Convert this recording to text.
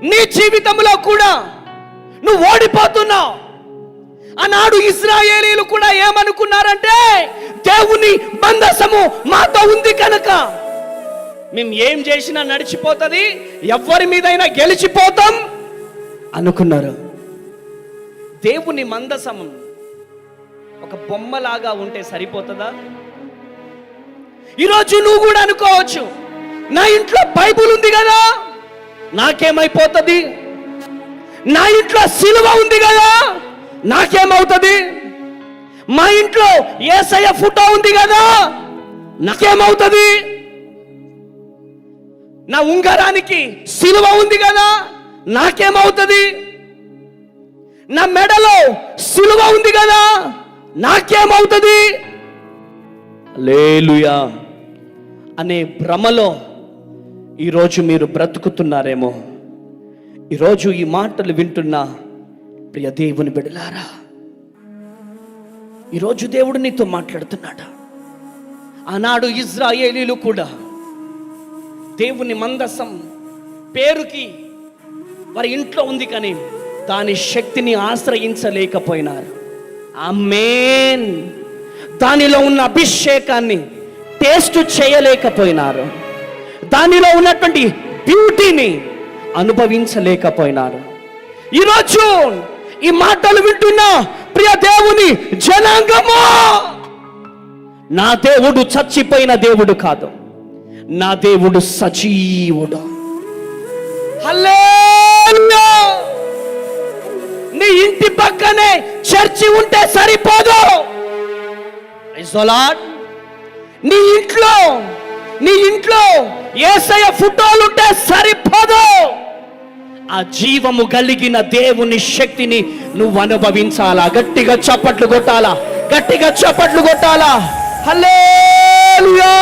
నీ జీవితంలో కూడా నువ్వు ఓడిపోతున్నావు. ఆనాడు ఇశ్రాయేలీలు కూడా ఏమనుకున్నారంటే, దేవుని మందసము మాతో ఉంది కనుక మేము ఏం చేసినా నడిచిపోతుంది, ఎవరి మీదైనా గెలిచిపోతాం అనుకున్నారు. దేవుని మందసము ఒక బొమ్మలాగా ఉంటే సరిపోతుందా? ఈరోజు నువ్వు కూడా అనుకోవచ్చు, నా ఇంట్లో బైబుల్ ఉంది కదా, నాకేమైపోతుంది? నా ఇంట్లో సిలువ ఉంది కదా, నాకేమవుతుంది? మా ఇంట్లో యేసయ్య ఫోటో ఉంది కదా, నాకేమవుతుంది? నా ఉంగరానికి సిలువ ఉంది కదా, నాకేమవుతుంది? నా మెడలో సిలువ ఉంది కదా, నాకేమవుతుంది? హల్లెలూయా అనే భ్రమలో ఈరోజు మీరు బ్రతుకుతున్నారేమో. ఈరోజు ఈ మాటలు వింటున్న ప్రియ దేవుని బిడ్డలారా, ఈరోజు దేవుడు నీతో మాట్లాడుతున్నాడు. ఆనాడు ఇశ్రాయేలీలు కూడా దేవుని మందసం పేరుకి వారి ఇంట్లో ఉంది, కానీ దాని శక్తిని ఆశ్రయించలేకపోయినారు. ఆమేన్. దానిలో ఉన్న అభిషేకాన్ని టేస్ట్ చేయలేకపోయినారు. దానిలో ఉన్నటువంటి బ్యూటీని అనుభవించలేకపోయినారు. ఈరోజు ఈ మాటలు వింటున్న ప్రియ దేవుని జనాంగమా, నా దేవుడు చచ్చిపోయిన దేవుడు కాదు, నా దేవుడు సజీవుడు. హల్లెలూయా. నీ ఇంటి పక్కనే చర్చి ఉంటే సరిపోదు. నీ ఇంట్లో యేసయ్య ఫోటోలు ఉంటే సరిపోదు. ఆ జీవము కలిగిన దేవుని శక్తిని నువ్వు అనుభవించాలా. గట్టిగా చప్పట్లు కొట్టాలా, గట్టిగా చప్పట్లు కొట్టాలా. హల్లెలూయా.